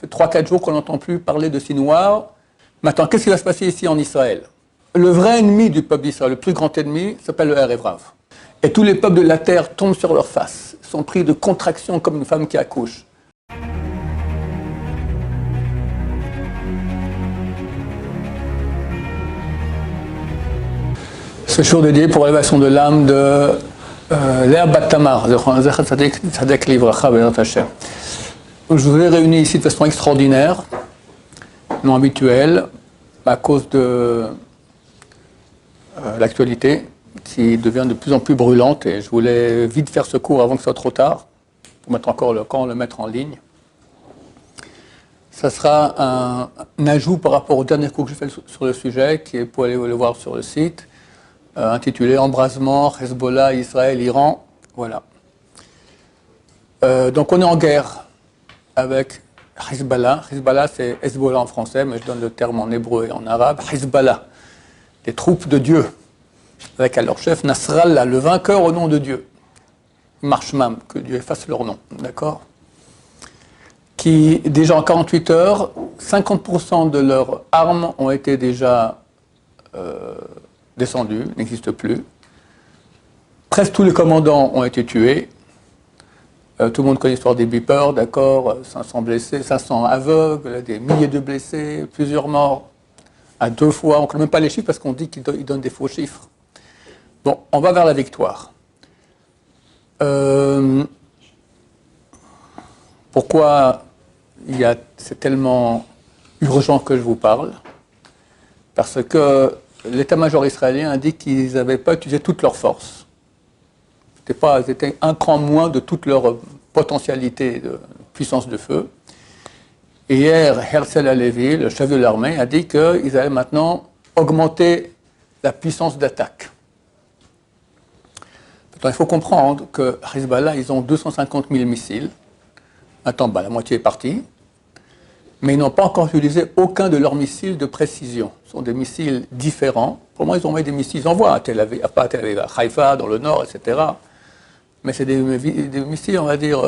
fait 3-4 jours qu'on n'entend plus parler de si noir. Maintenant, qu'est-ce qui va se passer ici en Israël? Le vrai ennemi du peuple d'Israël, le plus grand ennemi, s'appelle le Erev Rav. Et tous les peuples de la terre tombent sur leur face, sont pris de contraction comme une femme qui accouche. Ce jour dédié pour l'élévation de l'âme de Léa Bat Tamar, Zechat Tzadek Livracha Be'ezrat Hashem. Je vous ai réunis ici de façon extraordinaire, non habituelle, à cause de l'actualité qui devient de plus en plus brûlante, et je voulais vite faire ce cours avant que ce soit trop tard, pour mettre encore le camp, le mettre en ligne. Ça sera un ajout par rapport au dernier cours que j'ai fait sur le sujet, qui est pour aller le voir sur le site, intitulé Embrasement, Hezbollah, Israël, Iran. Voilà. Donc on est en guerre avec Hezbollah. Hezbollah, c'est Hezbollah en français, mais je donne le terme en hébreu et en arabe. Hezbollah, les troupes de Dieu, avec à leur chef Nasrallah, le vainqueur au nom de Dieu. Marshmam, que Dieu efface leur nom, d'accord? Qui, déjà en 48 heures, 50% de leurs armes ont été déjà descendues, n'existent plus. Presque tous les commandants ont été tués. Tout le monde connaît l'histoire des beepers, d'accord? 500 blessés, 500 aveugles, des milliers de blessés, plusieurs morts. À 2 fois, on ne connaît même pas les chiffres parce qu'on dit qu'ils donnent des faux chiffres. Bon, on va vers la victoire. Pourquoi c'est tellement urgent que je vous parle? Parce que l'état-major israélien a dit qu'ils n'avaient pas utilisé toutes leurs forces. C'était un cran moins de toute leur potentialité de puissance de feu. Et hier, Herzl Halevi, le chef de l'armée, a dit qu'ils allaient maintenant augmenter la puissance d'attaque. Maintenant, il faut comprendre que Hezbollah, ils ont 250 000 missiles. Maintenant, la moitié est partie. Mais ils n'ont pas encore utilisé aucun de leurs missiles de précision. Ce sont des missiles différents. Pour moi, ils ont envoyé des missiles. Ils envoient à Tel Aviv, pas à Tel Aviv, à Haïfa, dans le nord, etc. Mais c'est des missiles, on va dire,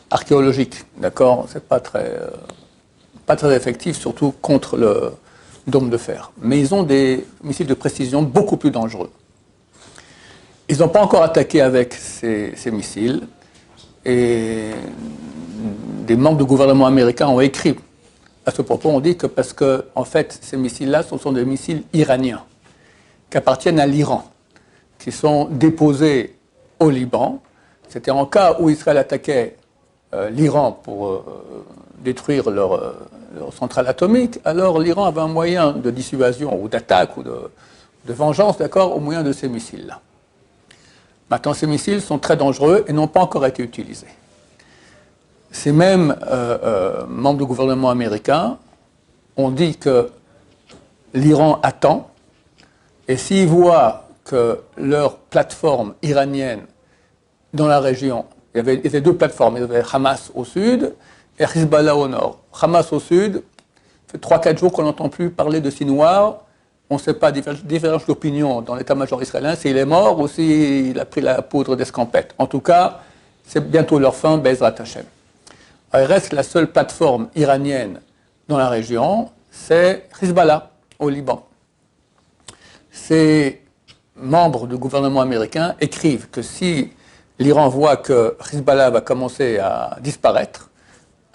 archéologiques. D'accord? C'est pas très effectif, surtout contre le dôme de fer. Mais ils ont des missiles de précision beaucoup plus dangereux. Ils n'ont pas encore attaqué avec ces missiles. Et des membres du gouvernement américain ont écrit à ce propos. On dit que parce que, en fait, ces missiles-là, ce sont des missiles iraniens qui appartiennent à l'Iran, qui sont déposés au Liban. C'était en cas où Israël attaquait l'Iran pour détruire leur centrale atomique, alors l'Iran avait un moyen de dissuasion ou d'attaque ou de vengeance, d'accord, au moyen de ces missiles-là. Maintenant, ces missiles sont très dangereux et n'ont pas encore été utilisés. Ces mêmes membres du gouvernement américain ont dit que l'Iran attend, et s'ils voient que leur plateforme iranienne dans la région, il y avait 2 plateformes, il y avait Hamas au sud et Hezbollah au nord. Hamas au sud, ça fait 3-4 jours qu'on n'entend plus parler de si noir. On ne sait pas, différence d'opinion dans l'état-major israélien, s'il est mort ou s'il a pris la poudre d'escampette. En tout cas, c'est bientôt leur fin, Be'ezrat Hashem. Il reste la seule plateforme iranienne dans la région, c'est Hezbollah, au Liban. Ces membres du gouvernement américain écrivent que si l'Iran voit que Hezbollah va commencer à disparaître,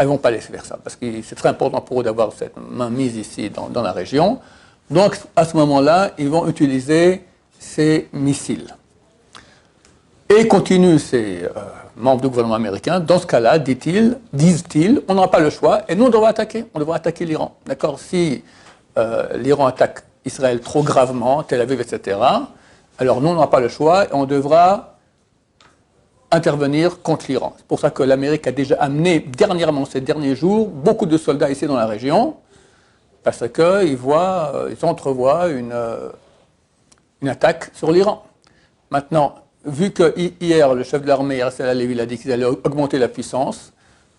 ils ne vont pas laisser faire ça, parce que c'est très important pour eux d'avoir cette main mise ici dans la région. Donc, à ce moment-là, ils vont utiliser ces missiles. Et continuent ces membres du gouvernement américain. Dans ce cas-là, disent-ils, on n'aura pas le choix, et nous, on devra attaquer l'Iran. D'accord? Si l'Iran attaque Israël trop gravement, Tel Aviv, etc., alors nous, on n'aura pas le choix, et on devra intervenir contre l'Iran. C'est pour ça que l'Amérique a déjà amené, dernièrement, ces derniers jours, beaucoup de soldats ici dans la région, parce qu'ils entrevoient une attaque sur l'Iran. Maintenant, vu que hier, le chef de l'armée, Herzl Halevi, a dit qu'ils allaient augmenter la puissance,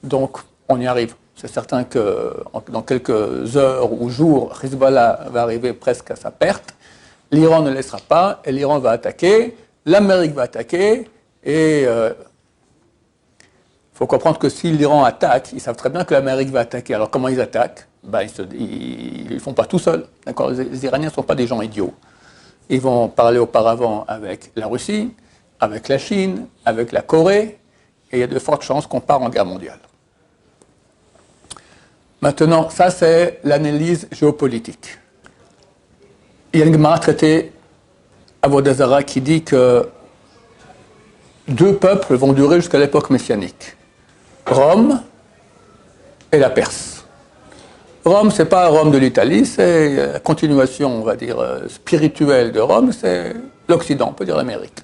donc on y arrive. C'est certain que dans quelques heures ou jours, Hezbollah va arriver presque à sa perte. L'Iran ne laissera pas, et l'Iran va attaquer, l'Amérique va attaquer, et il faut comprendre que si l'Iran attaque, ils savent très bien que l'Amérique va attaquer. Alors comment ils attaquent? Ils ne le font pas tout seuls. Les Iraniens ne sont pas des gens idiots. Ils vont parler auparavant avec la Russie, avec la Chine, avec la Corée, et il y a de fortes chances qu'on part en guerre mondiale. Maintenant, ça c'est l'analyse géopolitique. Il y a une Gemara traitée à Vodazara qui dit que deux peuples vont durer jusqu'à l'époque messianique. Rome et la Perse. Rome, ce n'est pas Rome de l'Italie, c'est la continuation, on va dire, spirituelle de Rome, c'est l'Occident, on peut dire l'Amérique.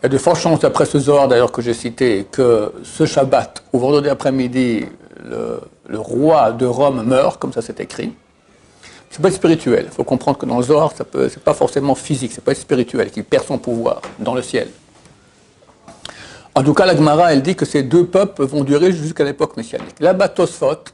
Il y a de fortes chances, d'après ce Zohar d'ailleurs que j'ai cité, que ce Shabbat, ou vendredi après-midi, le roi de Rome meurt, comme ça c'est écrit. C'est pas spirituel. Il faut comprendre que dans le Zohar, c'est pas forcément physique, c'est pas spirituel, qu'il perd son pouvoir dans le ciel. En tout cas, la Gemara, elle dit que ces deux peuples vont durer jusqu'à l'époque messianique. Là-bas, Tosfot,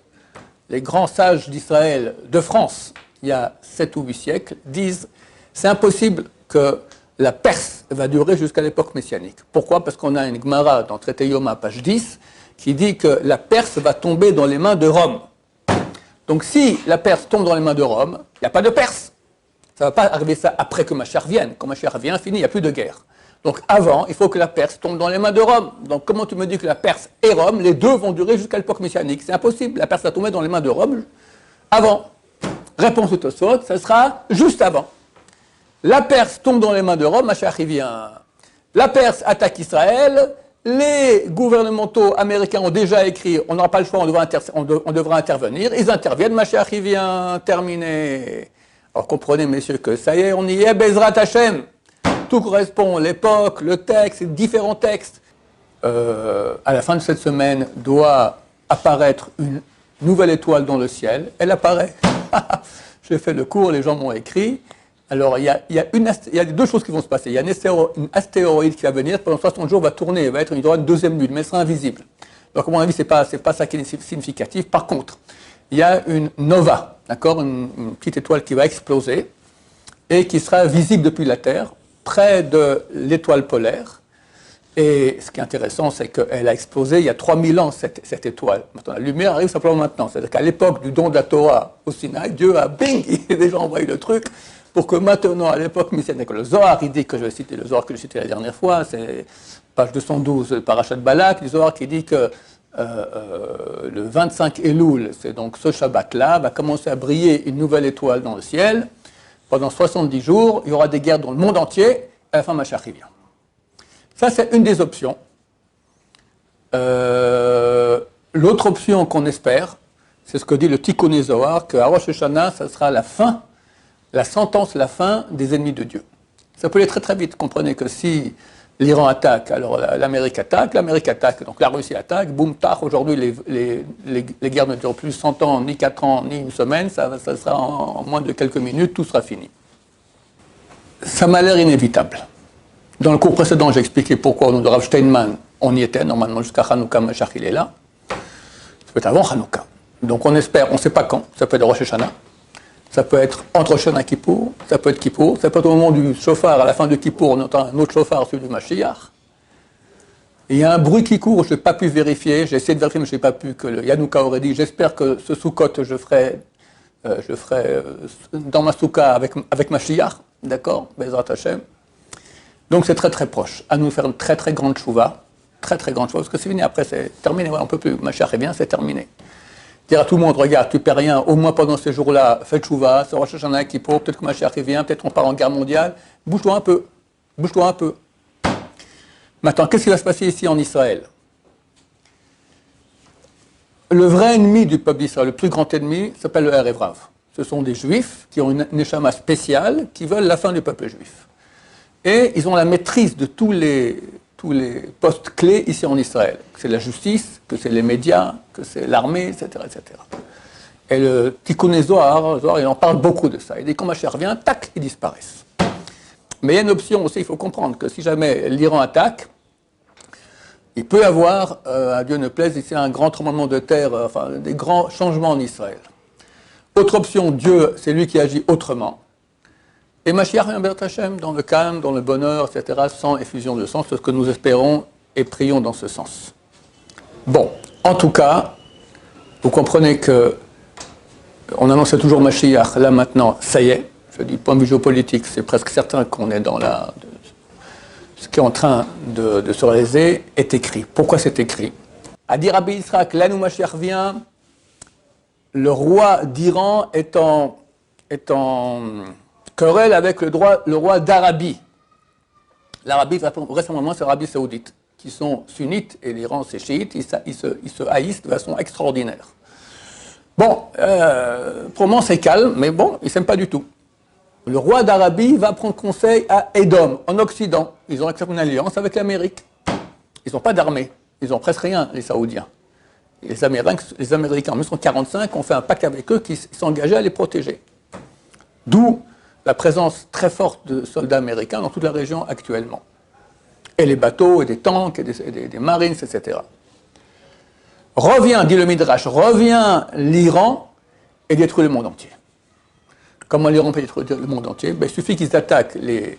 les grands sages d'Israël, de France, il y a 7 ou 8 siècles, disent c'est impossible que la Perse va durer jusqu'à l'époque messianique. Pourquoi? Parce qu'on a une Gemara dans Traité Yoma, page 10, qui dit que la Perse va tomber dans les mains de Rome. Donc si la Perse tombe dans les mains de Rome, il n'y a pas de Perse. Ça ne va pas arriver ça après que Mashiach vienne. Quand Mashiach vient, fini, il n'y a plus de guerre. Donc avant, il faut que la Perse tombe dans les mains de Rome. Donc comment tu me dis que la Perse et Rome, les deux vont durer jusqu'à l'époque messianique? C'est impossible. La Perse va tomber dans les mains de Rome avant. Réponse de Tosfot, ça sera juste avant. La Perse tombe dans les mains de Rome, Mashiach vient. La Perse attaque Israël. Les gouvernementaux américains ont déjà écrit, on n'aura pas le choix, on devra intervenir. Ils interviennent, Mashiach vient, terminé. Alors comprenez, messieurs, que ça y est, on y est, Bezrat Hashem. Tout correspond, l'époque, le texte, différents textes. À la fin de cette semaine, doit apparaître une nouvelle étoile dans le ciel. Elle apparaît. J'ai fait le cours, les gens m'ont écrit. Alors, il y a deux choses qui vont se passer. Il y a une astéroïde qui va venir, pendant 60 jours, va tourner, elle va être une deuxième lune, mais elle sera invisible. Donc, à mon avis, c'est pas ça qui est significatif. Par contre, il y a une nova, d'accord, une petite étoile qui va exploser et qui sera visible depuis la Terre, près de l'étoile polaire. Et ce qui est intéressant, c'est qu'elle a explosé il y a 3000 ans, cette étoile. Maintenant, la lumière arrive simplement maintenant. C'est-à-dire qu'à l'époque du don de la Torah au Sinaï, Dieu a, bing, il a déjà envoyé le truc, pour que maintenant, à l'époque messianique, le Zohar, il dit que je vais citer le Zohar que j'ai cité la dernière fois, c'est page 212, le Parashat Balak, le Zohar qui dit que le 25 Elul, c'est donc ce Shabbat-là, va commencer à briller une nouvelle étoile dans le ciel. Pendant 70 jours, il y aura des guerres dans le monde entier, à la fin, Mashiach vient. Ça, c'est une des options. L'autre option qu'on espère, c'est ce que dit le Tikkun Zohar, qu'à Rosh Hashanah, ça sera la fin, la sentence, la fin des ennemis de Dieu. Ça peut aller très très vite. Comprenez que si l'Iran attaque, alors l'Amérique attaque, donc la Russie attaque, boum, tach, aujourd'hui les guerres ne durent plus 100 ans, ni 4 ans, ni une semaine, ça sera en moins de quelques minutes, tout sera fini. Ça m'a l'air inévitable. Dans le cours précédent, j'ai expliqué pourquoi au nom de Rav Steinman, on y était, normalement jusqu'à Hanouka, Mashiach il est là. Ça peut être avant Hanouka. Donc on espère, on ne sait pas quand, ça peut être Rosh Hashanah. Ça peut être entre Shana et Kippour, ça peut être Kippour, ça peut être au moment du shofar, à la fin de Kippour, on entend un autre shofar, celui du Mashiach. Il y a un bruit qui court, je n'ai pas pu vérifier, j'ai essayé de vérifier, mais je n'ai pas pu, que le Yanouka aurait dit, j'espère que ce Sukkot, je ferai dans ma Soukha avec Mashiach, d'accord, Bezrat Hashem. Donc c'est très très proche, à nous faire une très très grande chouva, parce que c'est fini, après c'est terminé, ouais, on ne peut plus, Mashiach est bien, c'est terminé. Dire à tout le monde, regarde, tu ne perds rien, au moins pendant ces jours-là, fais tchouva, c'est Rosh Hashanah qui pour, peut-être que Mashiach vient, peut-être qu'on part en guerre mondiale, bouge-toi un peu. Maintenant, qu'est-ce qui va se passer ici en Israël? Le vrai ennemi du peuple d'Israël, le plus grand ennemi, s'appelle le Erev Rav. Ce sont des juifs qui ont une neshama spéciale, qui veulent la fin du peuple juif. Et ils ont la maîtrise de tous les postes clés ici en Israël. Que c'est la justice, que c'est les médias, que c'est l'armée, etc., etc. Et le Tikkun Zohar, il en parle beaucoup de ça. Il dit quand Mashiach revient, tac, ils disparaissent. Mais il y a une option aussi, il faut comprendre que si jamais l'Iran attaque, il peut y avoir, à Dieu ne plaise, ici un grand tremblement de terre, enfin des grands changements en Israël. Autre option, Dieu, c'est lui qui agit autrement. Et Mashiach vient Bezrat Hashem dans le calme, dans le bonheur, etc., sans effusion de sang, c'est ce que nous espérons et prions dans ce sens. Bon, en tout cas, vous comprenez que on annonçait toujours Mashiach, là maintenant, ça y est, je dis point de vue géopolitique, c'est presque certain qu'on est dans ce qui est en train de se réaliser est écrit. Pourquoi c'est écrit? A dit Rabbi Yitzhak, là où Mashiach vient, le roi d'Iran est en querelle avec le roi d'Arabie. L'Arabie, récemment, c'est l'Arabie saoudite, qui sont sunnites, et l'Iran, c'est chiite, ils se haïssent de façon extraordinaire. Bon, pour le moment, c'est calme, mais bon, ils ne s'aiment pas du tout. Le roi d'Arabie va prendre conseil à Édom, en Occident. Ils ont accepté une alliance avec l'Amérique. Ils n'ont pas d'armée. Ils n'ont presque rien, les Saoudiens. Les Américains, en 1945, ont fait un pacte avec eux qui sont engagés à les protéger. D'où la présence très forte de soldats américains dans toute la région actuellement. Et les bateaux, et des tanks, et des marines, etc. Revient, dit le Midrash, revient l'Iran et détruit le monde entier. Comment l'Iran peut détruire le monde entier? Il suffit qu'ils attaquent les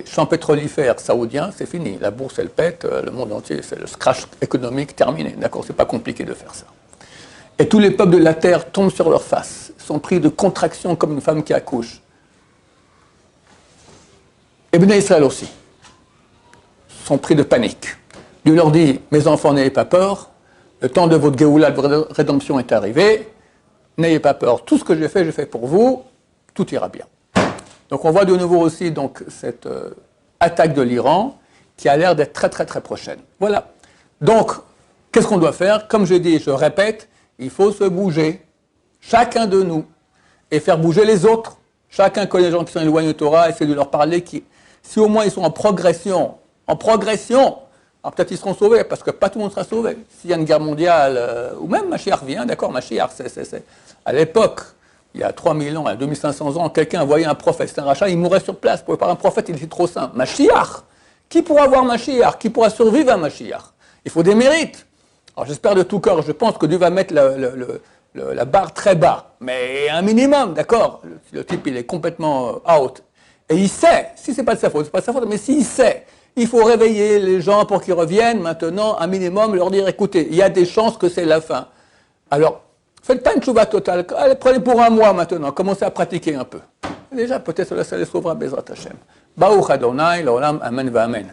champs pétrolifères saoudiens, c'est fini. La bourse, elle pète, le monde entier, c'est le crash économique terminé. D'accord, c'est pas compliqué de faire ça. Et tous les peuples de la terre tombent sur leur face, sont pris de contraction comme une femme qui accouche. Et Bnei Israël aussi sont pris de panique. Dieu leur dit, mes enfants, n'ayez pas peur, le temps de votre Géoula, de votre rédemption est arrivé, n'ayez pas peur, tout ce que j'ai fait pour vous, tout ira bien. Donc on voit de nouveau aussi donc, cette attaque de l'Iran qui a l'air d'être très très très prochaine. Voilà. Donc, qu'est-ce qu'on doit faire? Comme je dis, je répète, il faut se bouger, chacun de nous, et faire bouger les autres. Chacun connaît les gens qui sont éloignés de Torah, essayer de leur parler, si au moins ils sont en progression, alors peut-être ils seront sauvés, parce que pas tout le monde sera sauvé. S'il y a une guerre mondiale, ou même Mashiach vient, d'accord, Mashiach, c'est à l'époque, il y a 3000 ans, il y a 2500 ans, quelqu'un voyait un prophète, c'était un rachat, il mourait sur place. Pour par un prophète, il était trop saint. Mashiach, qui pourra voir Mashiach? Qui pourra survivre à Mashiach? Il faut des mérites. Alors j'espère de tout cœur, je pense que Dieu va mettre la barre très bas, mais un minimum, d'accord? Le type, il est complètement out. Et il sait, si c'est pas de sa faute, c'est pas de sa faute, mais s'il sait, il faut réveiller les gens pour qu'ils reviennent maintenant, un minimum, leur dire, écoutez, il y a des chances que c'est la fin. Alors, faites pas une tchouva totale, allez, prenez pour un mois maintenant, commencez à pratiquer un peu. Déjà, peut-être ça les sauvera, Bezrat Hashem. Baruch Adonai, l'olam, amen va amen.